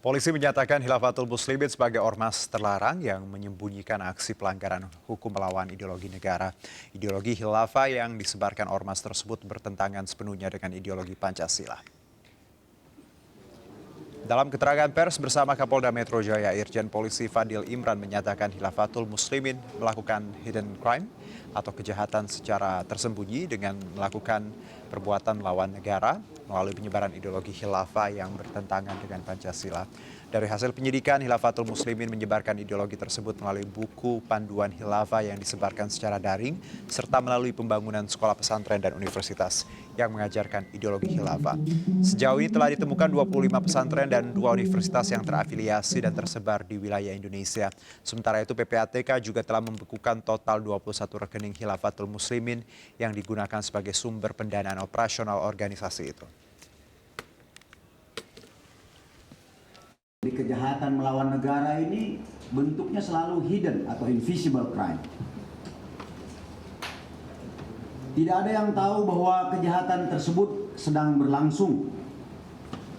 Polisi menyatakan Khilafatul Muslimin sebagai ormas terlarang yang menyembunyikan aksi pelanggaran hukum melawan ideologi negara. Ideologi khilafah yang disebarkan ormas tersebut bertentangan sepenuhnya dengan ideologi Pancasila. Dalam keterangan pers bersama Kapolda Metro Jaya, Irjen Polisi Fadil Imran menyatakan Khilafatul Muslimin melakukan hidden crime atau kejahatan secara tersembunyi dengan melakukan perbuatan melawan negara melalui penyebaran ideologi khilafah yang bertentangan dengan Pancasila. Dari hasil penyidikan, Khilafatul Muslimin menyebarkan ideologi tersebut melalui buku panduan khilafah yang disebarkan secara daring, serta melalui pembangunan sekolah pesantren dan universitas yang mengajarkan ideologi khilafah. Sejauh ini telah ditemukan 25 pesantren dan 2 universitas yang terafiliasi dan tersebar di wilayah Indonesia. Sementara itu PPATK juga telah membekukan total 21 rekening Khilafatul Muslimin yang digunakan sebagai sumber pendanaan operasional organisasi itu. Di kejahatan melawan negara ini bentuknya selalu hidden atau invisible crime. Tidak ada yang tahu bahwa kejahatan tersebut sedang berlangsung.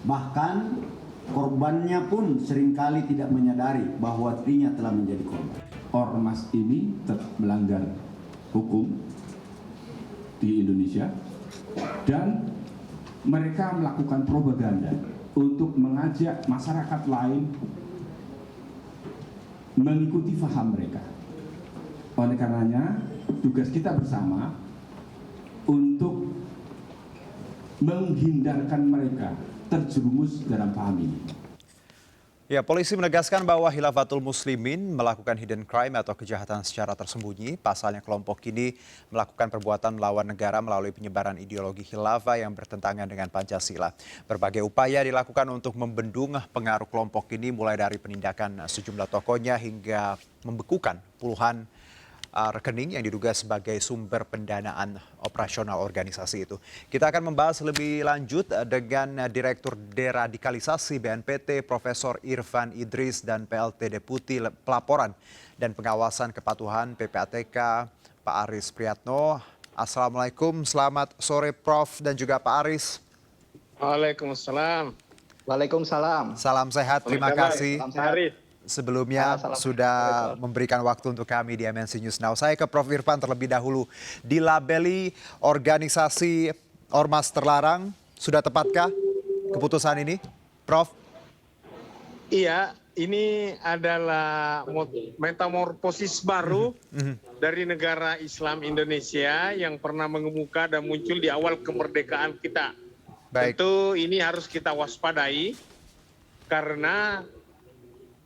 Bahkan korbannya pun seringkali tidak menyadari bahwa dirinya telah menjadi korban. Ormas ini melanggar hukum di Indonesia dan mereka melakukan propaganda untuk mengajak masyarakat lain mengikuti faham mereka. Oleh karenanya, tugas kita bersama untuk menghindarkan mereka terjerumus dalam paham ini. Ya, polisi menegaskan bahwa Khilafatul Muslimin melakukan hidden crime atau kejahatan secara tersembunyi. Pasalnya kelompok ini melakukan perbuatan melawan negara melalui penyebaran ideologi khilafah yang bertentangan dengan Pancasila. Berbagai upaya dilakukan untuk membendung pengaruh kelompok ini, mulai dari penindakan sejumlah tokonya hingga membekukan puluhan rekening yang diduga sebagai sumber pendanaan operasional organisasi itu. Kita akan membahas lebih lanjut dengan Direktur Deradikalisasi BNPT Profesor Irfan Idris dan PLT Deputi Pelaporan dan Pengawasan Kepatuhan PPATK Pak Aris Priyatno. Assalamualaikum, selamat sore Prof dan juga Pak Aris. Waalaikumsalam. Waalaikumsalam. Salam sehat, terima kasih. Salam sehat. Sebelumnya sudah memberikan waktu untuk kami di MNC News Now. Saya ke Prof Irfan terlebih dahulu. Dilabeli organisasi ormas terlarang, sudah tepatkah keputusan ini, Prof? Iya, ini adalah metamorfosis baru dari negara Islam Indonesia yang pernah mengemuka dan muncul di awal kemerdekaan kita. Baik. Tentu ini harus kita waspadai karena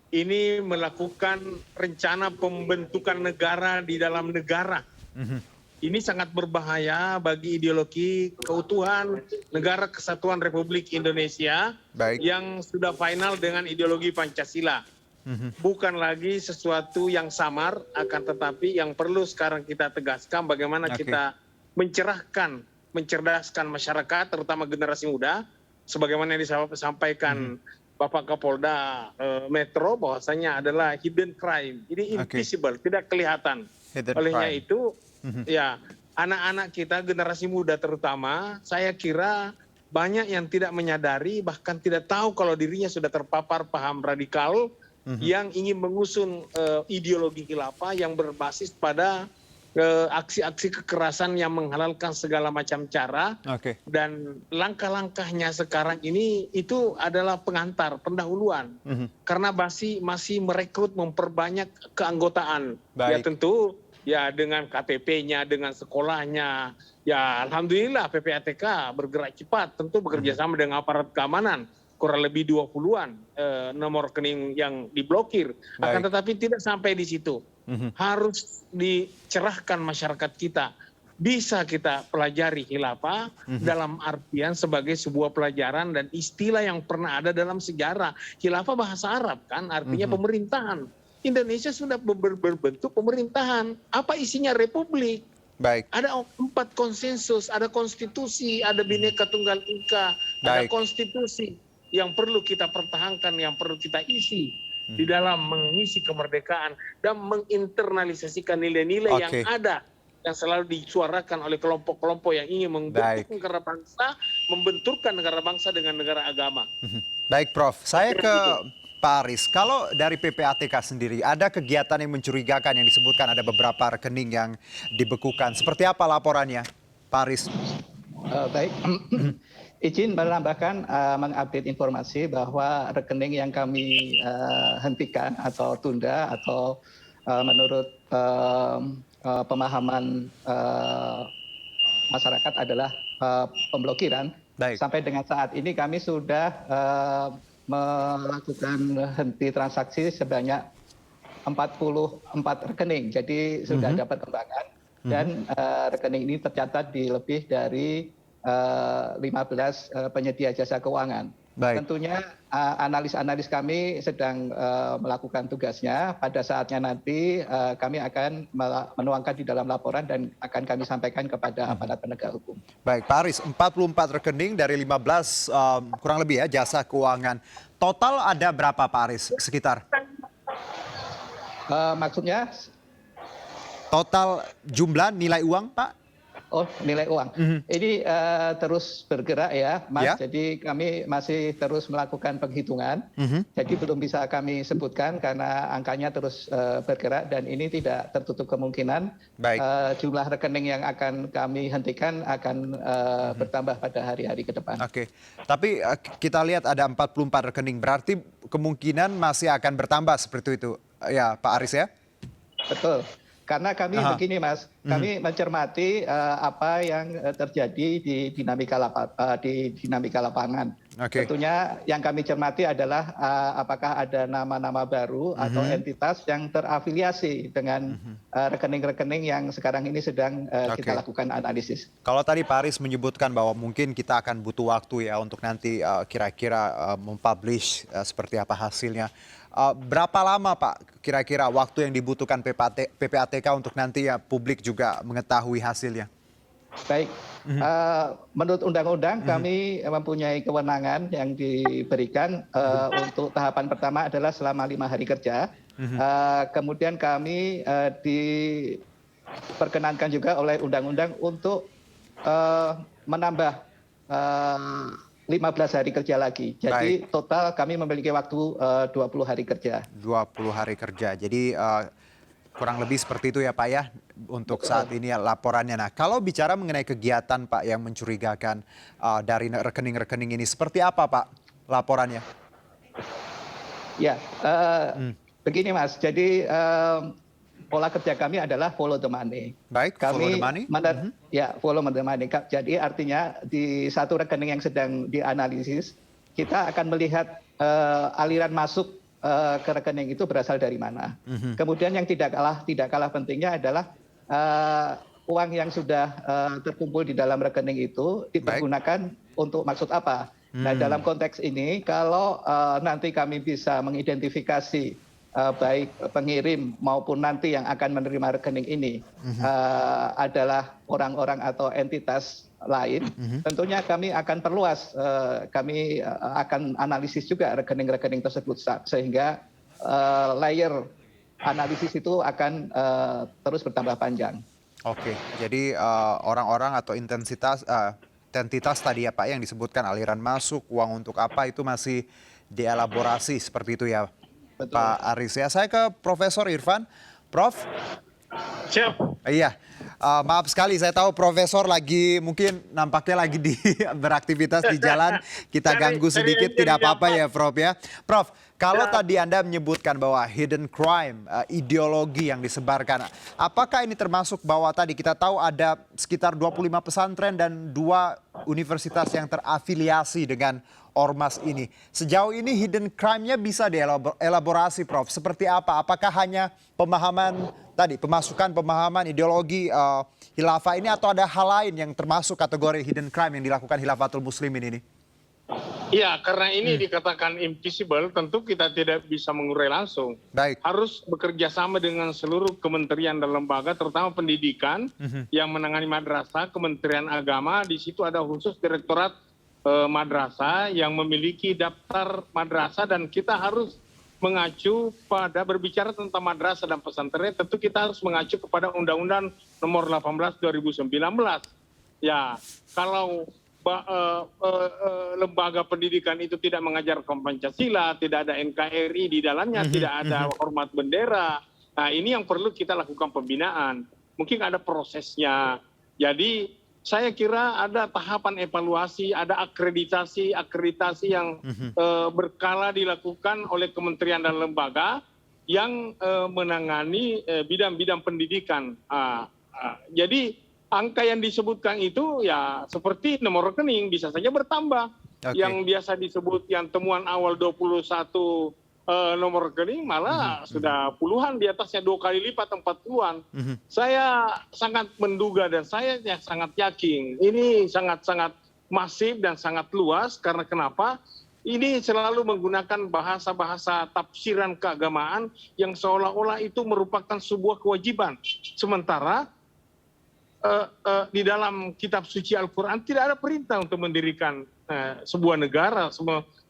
ini melakukan rencana pembentukan negara di dalam negara. Ini sangat berbahaya bagi ideologi keutuhan negara kesatuan Republik Indonesia. Baik. Yang sudah final dengan ideologi Pancasila. Bukan lagi sesuatu yang samar, akan tetapi yang perlu sekarang kita tegaskan bagaimana kita mencerahkan, mencerdaskan masyarakat, terutama generasi muda, sebagaimana yang disampaikan Bapak Kapolda Metro, bahwasanya adalah hidden crime. Ini invisible, tidak kelihatan. Olehnya itu, ya anak-anak kita, generasi muda terutama, saya kira banyak yang tidak menyadari, bahkan tidak tahu kalau dirinya sudah terpapar paham radikal yang ingin mengusung ideologi khilafah yang berbasis pada aksi-aksi kekerasan yang menghalalkan segala macam cara. Dan langkah-langkahnya sekarang ini itu adalah pengantar, pendahuluan. Karena masih merekrut, memperbanyak keanggotaan. Ya tentu ya dengan KTP-nya, dengan sekolahnya. Ya alhamdulillah PPATK bergerak cepat, tentu bekerja sama dengan aparat keamanan. Kurang lebih 20-an nomor rekening yang diblokir. Akan tetapi tidak sampai di situ. Harus dicerahkan masyarakat kita. Bisa kita pelajari khilafah dalam artian sebagai sebuah pelajaran dan istilah yang pernah ada dalam sejarah. Khilafah bahasa Arab kan, artinya pemerintahan. Indonesia sudah berbentuk pemerintahan. Apa isinya? Republik. Baik. Ada 4 konsensus, ada konstitusi, ada Bhinneka Tunggal Ika, ada konstitusi yang perlu kita pertahankan, yang perlu kita isi di dalam mengisi kemerdekaan dan menginternalisasikan nilai-nilai yang ada, yang selalu disuarakan oleh kelompok-kelompok yang ingin membentuk negara bangsa membenturkan negara bangsa dengan negara agama. Baik, Prof. Saya ke Pak Aris. Kalau dari PPATK sendiri, ada kegiatan yang mencurigakan yang disebutkan ada beberapa rekening yang dibekukan. Seperti apa laporannya, Pak Aris? Baik, izin menambahkan mengupdate informasi bahwa rekening yang kami hentikan atau tunda atau menurut pemahaman masyarakat adalah pemblokiran. Baik. Sampai dengan saat ini kami sudah melakukan henti transaksi sebanyak 44 rekening. Jadi sudah dapat kembangan dan rekening ini tercatat di lebih dari 15 penyedia jasa keuangan. Baik. Tentunya analis-analis kami sedang melakukan tugasnya. Pada saatnya nanti kami akan menuangkan di dalam laporan dan akan kami sampaikan kepada aparat penegak hukum. Baik, Pak Aris, 44 rekening dari 15 kurang lebih ya jasa keuangan. Total ada berapa, Pak Aris? Sekitar? Maksudnya? Total jumlah nilai uang, Pak? Oh, nilai uang. Ini terus bergerak ya, Mas. Ya. Jadi kami masih terus melakukan penghitungan. Jadi belum bisa kami sebutkan karena angkanya terus bergerak dan ini tidak tertutup kemungkinan Baik. Jumlah rekening yang akan kami hentikan akan bertambah pada hari-hari ke depan. Oke, tapi kita lihat ada 44 rekening, berarti kemungkinan masih akan bertambah seperti itu ya, Pak Aris ya? Betul. Karena kami begini, Mas, kami mencermati apa yang terjadi di dinamika lapangan. Oke. Tentunya yang kami cermati adalah apakah ada nama-nama baru atau entitas yang terafiliasi dengan rekening-rekening yang sekarang ini sedang kita lakukan analisis. Kalau tadi Pak Aris menyebutkan bahwa mungkin kita akan butuh waktu ya untuk nanti kira-kira mempublish seperti apa hasilnya. Berapa lama Pak kira-kira waktu yang dibutuhkan PPATK untuk nanti ya publik juga mengetahui hasilnya? Baik, menurut undang-undang kami mempunyai kewenangan yang diberikan untuk tahapan pertama adalah selama 5 hari kerja. Kemudian kami diperkenankan juga oleh undang-undang untuk menambah 15 hari kerja lagi. Jadi total kami memiliki waktu 20 hari kerja. 20 hari kerja. Jadi kurang lebih seperti itu ya Pak ya untuk saat ini ya laporannya. Nah kalau bicara mengenai kegiatan Pak yang mencurigakan dari rekening-rekening ini seperti apa Pak laporannya? Ya, begini Mas. Jadi pola kerja kami adalah follow the money. Baik, follow the money. Ya, follow the money. Jadi artinya di satu rekening yang sedang dianalisis, kita akan melihat aliran masuk ke rekening itu berasal dari mana. Kemudian yang tidak kalah pentingnya adalah uang yang sudah terkumpul di dalam rekening itu dipergunakan untuk maksud apa. Nah, dalam konteks ini kalau nanti kami bisa mengidentifikasi baik pengirim maupun nanti yang akan menerima rekening ini adalah orang-orang atau entitas lain, tentunya kami akan perluas, kami akan analisis juga rekening-rekening tersebut sehingga layer analisis itu akan terus bertambah panjang. Oke, jadi orang-orang atau intensitas entitas tadi ya Pak yang disebutkan aliran masuk, uang untuk apa itu masih dielaborasi seperti itu ya. Betul. Pak Aris ya. Saya ke Profesor Irfan. Prof. Siap. Iya. Maaf sekali saya tahu Profesor lagi mungkin nampaknya lagi beraktivitas di jalan. Kita ganggu sedikit tidak apa-apa ya Prof ya. Prof, kalau tadi Anda menyebutkan bahwa hidden crime, ideologi yang disebarkan. Apakah ini termasuk bahwa tadi kita tahu ada sekitar 25 pesantren dan 2 universitas yang terafiliasi dengan ormas ini. Sejauh ini hidden crime-nya bisa dielaborasi Prof. Seperti apa? Apakah hanya pemahaman tadi, pemahaman ideologi khilafah ini atau ada hal lain yang termasuk kategori hidden crime yang dilakukan Khilafatul Muslimin ini? Iya, karena ini dikatakan invisible, tentu kita tidak bisa mengurai langsung. Baik. Harus bekerja sama dengan seluruh kementerian dan lembaga, terutama pendidikan yang menangani madrasah, Kementerian Agama, di situ ada khusus Direktorat Madrasah yang memiliki daftar madrasah dan kita harus mengacu pada berbicara tentang madrasah dan pesantren, tentu kita harus mengacu kepada Undang-Undang Nomor 18 2019. Ya, kalau lembaga pendidikan itu tidak mengajarkan Pancasila, tidak ada NKRI di dalamnya, tidak ada hormat bendera. Nah, ini yang perlu kita lakukan pembinaan. Mungkin ada prosesnya. Jadi saya kira ada tahapan evaluasi, ada akreditasi yang berkala dilakukan oleh kementerian dan lembaga yang menangani bidang-bidang pendidikan. Jadi angka yang disebutkan itu ya seperti nomor rekening bisa saja bertambah. Yang biasa disebut yang temuan awal 21 nomor rekening malah sudah puluhan, di atasnya 2 kali lipat 40-an. Saya sangat menduga dan saya sangat yakin ini sangat-sangat masif dan sangat luas. Karena kenapa? Ini selalu menggunakan bahasa-bahasa tafsiran keagamaan yang seolah-olah itu merupakan sebuah kewajiban. Sementara di dalam kitab suci Al-Quran tidak ada perintah untuk mendirikan sebuah negara.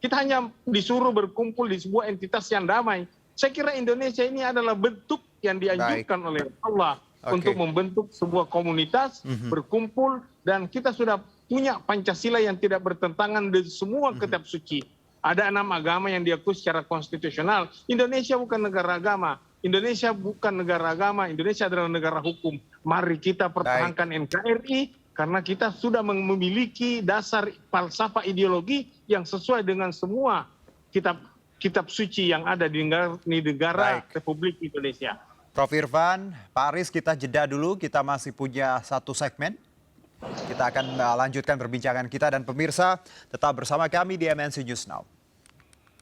Kita hanya disuruh berkumpul di sebuah entitas yang damai. Saya kira Indonesia ini adalah bentuk yang dianjurkan oleh Allah untuk membentuk sebuah komunitas, berkumpul, dan kita sudah punya Pancasila yang tidak bertentangan dengan semua kitab suci. Ada 6 agama yang diakui secara konstitusional. Indonesia bukan negara agama. Indonesia bukan negara agama. Indonesia adalah negara hukum. Mari kita pertahankan NKRI karena kita sudah memiliki dasar falsafah ideologi yang sesuai dengan semua kitab suci yang ada di negara Republik Indonesia. Prof. Irfan, Pak Aris, kita jeda dulu. Kita masih punya 1 segmen. Kita akan lanjutkan perbincangan kita, dan pemirsa tetap bersama kami di MNC News Now.